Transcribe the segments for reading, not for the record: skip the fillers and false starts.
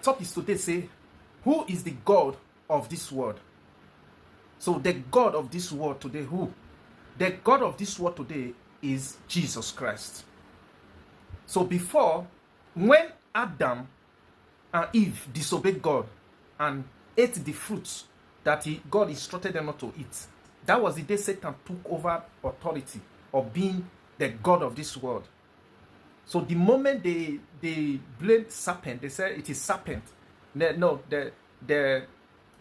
Topic today say, who is the God of this world? So the God of this world today, who? The God of this world today is Jesus Christ. So before, when Adam and Eve disobeyed God and ate the fruits that God instructed them not to eat, that was the day Satan took over authority of being the God of this world. So the moment they blamed serpent, they said it is serpent. The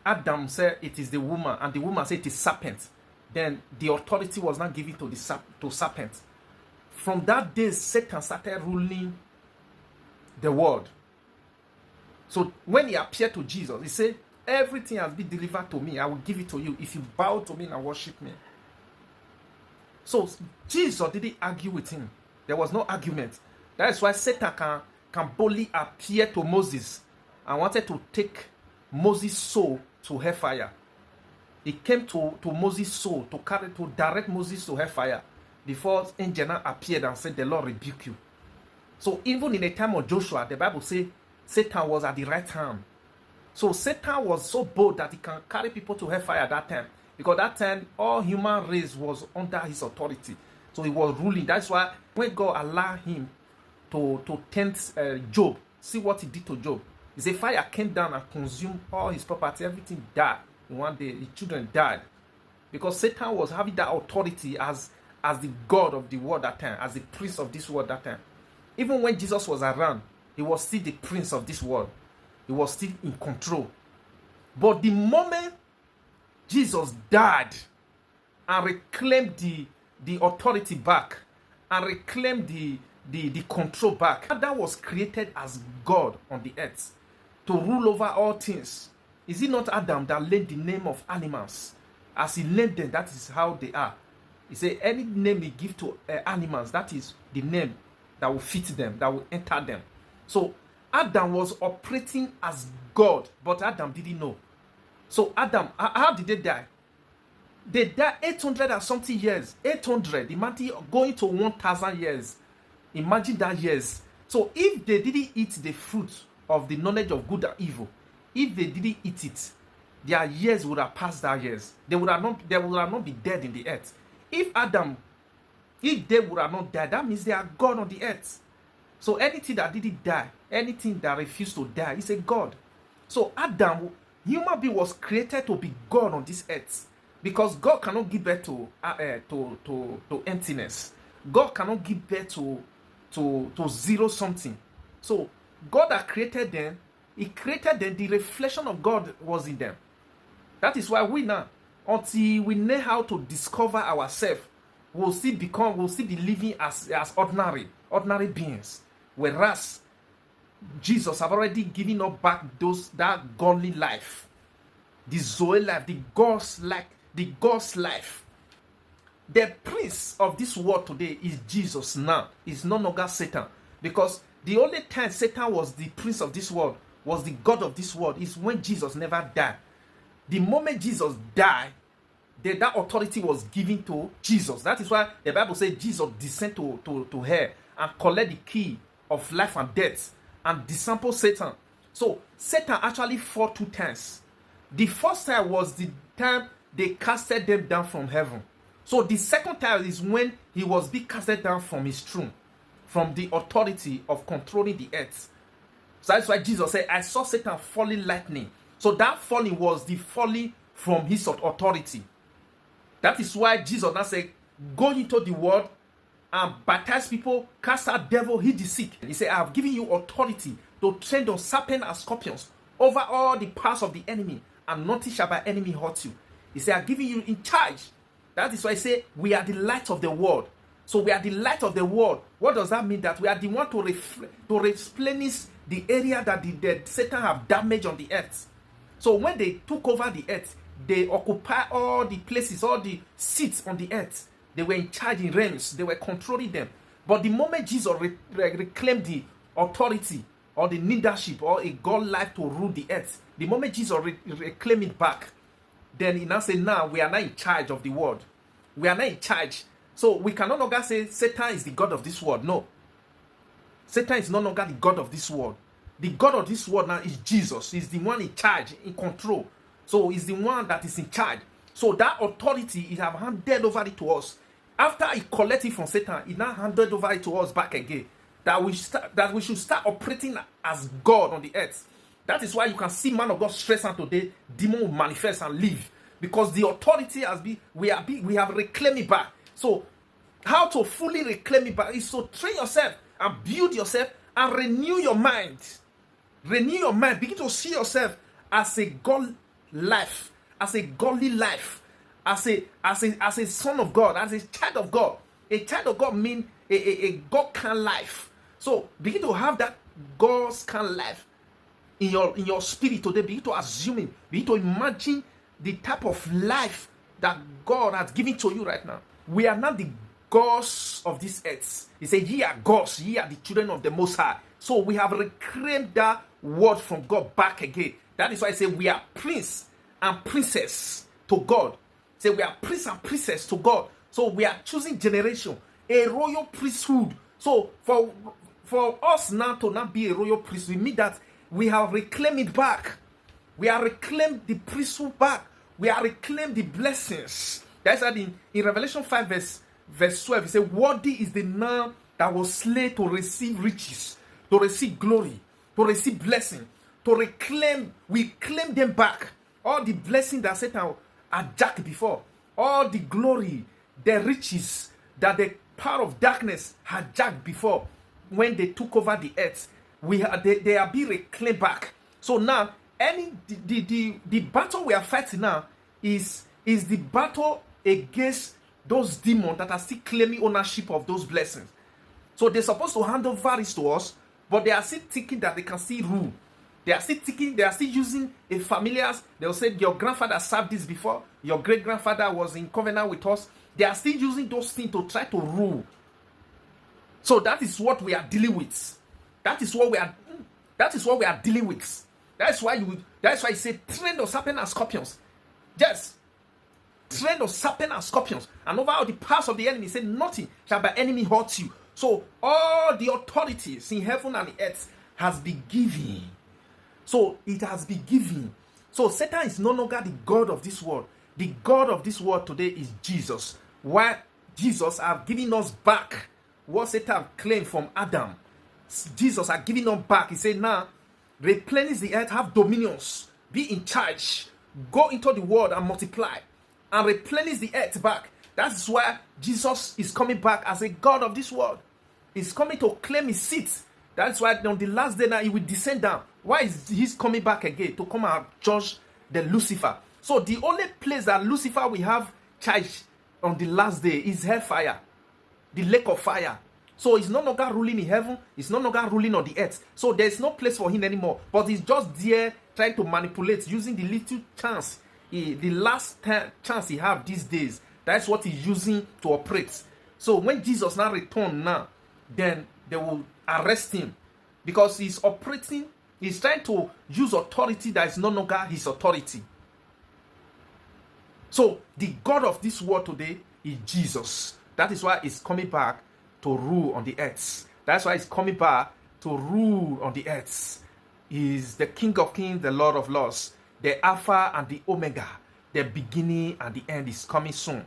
Adam said it is the woman, and the woman said it is serpent. Then the authority was not given to serpent. From that day, Satan started ruling the world. So when he appeared to Jesus, he said, everything has been delivered to me. I will give it to you if you bow to me and worship me. So Jesus didn't argue with him. There was no argument. That is why Satan can boldly appear to Moses and wanted to take Moses' soul to hellfire. He came to Moses' soul to direct Moses to hellfire before angel appeared and said, the Lord rebuke you. So even in the time of Joshua, the Bible says Satan was at the right hand. So Satan was so bold that he can carry people to hellfire at that time. Because that time, all human race was under his authority. So he was ruling. That's why when God allowed him to tempt Job, see what he did to Job. He said fire came down and consumed all his property. Everything died. In one day, his children died. Because Satan was having that authority as the God of the world that time, as the prince of this world that time. Even when Jesus was around, he was still the prince of this world. He was still in control. But the moment Jesus died and reclaimed the authority back and reclaimed the control back, that was created as God on the earth to rule over all things. Is it not Adam that learned the name of animals? As he learned them, that is how they are. He said any name he give to animals, that is the name that will fit them, that will enter them. So Adam was operating as God, but Adam didn't know. So Adam, how did they die? They died 800 and something years. 800. Imagine going to 1,000 years. Imagine that years. So if they didn't eat the fruit of the knowledge of good and evil, if they didn't eat it, their years would have passed their years. They would have not be dead in the earth. If they would have not died, that means they are God on the earth. So anything that didn't die, anything that refused to die, is a God. So Adam, human being, was created to be God on this earth. Because God cannot give birth to emptiness. God cannot give birth to zero something. So God that created them, he created them, the reflection of God was in them. That is why we now, until we know how to discover ourselves, we'll still be living as ordinary beings. Whereas Jesus have already given us back that godly life, the Zoe life, the God's life. The prince of this world today is Jesus now. It's no longer Satan. Because the only time Satan was the prince of this world, was the God of this world, is when Jesus never died. The moment Jesus died, that authority was given to Jesus. That is why the Bible says Jesus descended to hell and collect the key of life and death and disciple Satan. So Satan actually fought 2 times. The first time was the time they casted them down from heaven. So the second time is when he was being casted down from his throne, from the authority of controlling the earth. So that's why Jesus said, I saw Satan falling lightning. So that falling was the falling from his authority. That is why Jesus now said, go into the world and baptize people, cast out devil, heal the sick. He said, I have given you authority to tread on serpents and scorpions over all the powers of the enemy, and nothing shall by enemy hurt you. He said, I have given you in charge. That is why I say we are the light of the world. So we are the light of the world. What does that mean? That we are the one to replenish the area that the Satan have damaged on the earth. So when they took over the earth, they occupy all the places, all the seats on the earth. They were in charge in realms. They were controlling them. But the moment Jesus reclaimed the authority or the leadership or a God life to rule the earth, the moment Jesus reclaimed it back, then he now said, now we are not in charge of the world. We are not in charge. So we can no longer say Satan is the God of this world. No. Satan is no longer the God of this world. The God of this world now is Jesus. He's the one in charge, in control. So he's the one that is in charge. So that authority, he have handed over it to us. After he collected it from Satan, he now handed over it to us back again. That we should start operating as God on the earth. That is why you can see man of God stress out today, demon will manifest and leave. Because the authority has been, we have reclaimed it back. So how to fully reclaim it back is to train yourself and build yourself and renew your mind. Renew your mind. Begin to see yourself as a God life, as a godly life, as a son of God, as a child of God. A child of God means a God kind life. So begin to have that God's kind life in your spirit today. Begin to assume it. Begin to imagine the type of life that God has given to you right now. We are not the gods of this earth. He said, ye are gods, ye are the children of the Most High. So we have reclaimed that word from God back again. That is why I say we are prince and princess to God. Say we are prince and princess to God. So we are choosing generation, a royal priesthood. So for us now to not be a royal priest, we mean that we have reclaimed it back. We have reclaimed the priesthood back. We have reclaimed the blessings. That's why in Revelation 5 verse 12, it says, worthy is the man that was slain to receive riches, to receive glory, to receive blessing, to reclaim. We claim them back. All the blessings that Satan had jacked before, all the glory, the riches that the power of darkness had jacked before when they took over the earth, they are being reclaimed back. So now, the battle we are fighting now is the battle against those demons that are still claiming ownership of those blessings. So they're supposed to hand over it to us, but they are still thinking that they can still rule. They are still using a familiars. They'll say, your grandfather served this before. Your great-grandfather was in covenant with us. They are still using those things to try to rule. So that is what we are dealing with. That is what we are dealing with. That's why I say train the serpent and scorpions. Yes. Train the serpent and scorpions. And over all the powers of the enemy, say nothing shall by enemy hurt you. So all the authorities in heaven and the earth has been given. So it has been given. So Satan is no longer the God of this world. The God of this world today is Jesus. Why Jesus have given us back what Satan claimed from Adam. Jesus has given us back. He said, now replenish the earth, have dominions, be in charge, go into the world and multiply, and replenish the earth back. That's why Jesus is coming back as a God of this world. He's coming to claim his seat. That's why on the last day now he will descend down. Why is he coming back again? To come and judge the Lucifer. So the only place that Lucifer will have charge on the last day is hellfire, the lake of fire. So he's no longer ruling in heaven. He's no longer ruling on the earth. So there's no place for him anymore. But he's just there trying to manipulate, using the little chance, the last chance he have these days. That's what he's using to operate. So when Jesus now return now, then they will arrest him because he's operating. He's trying to use authority that is no longer his authority. So the God of this world today is Jesus. That is why he's coming back to rule on the earth. That's why he's coming back to rule on the earth. He's the King of Kings, the Lord of Lords, the Alpha and the Omega, the beginning and the end is coming soon.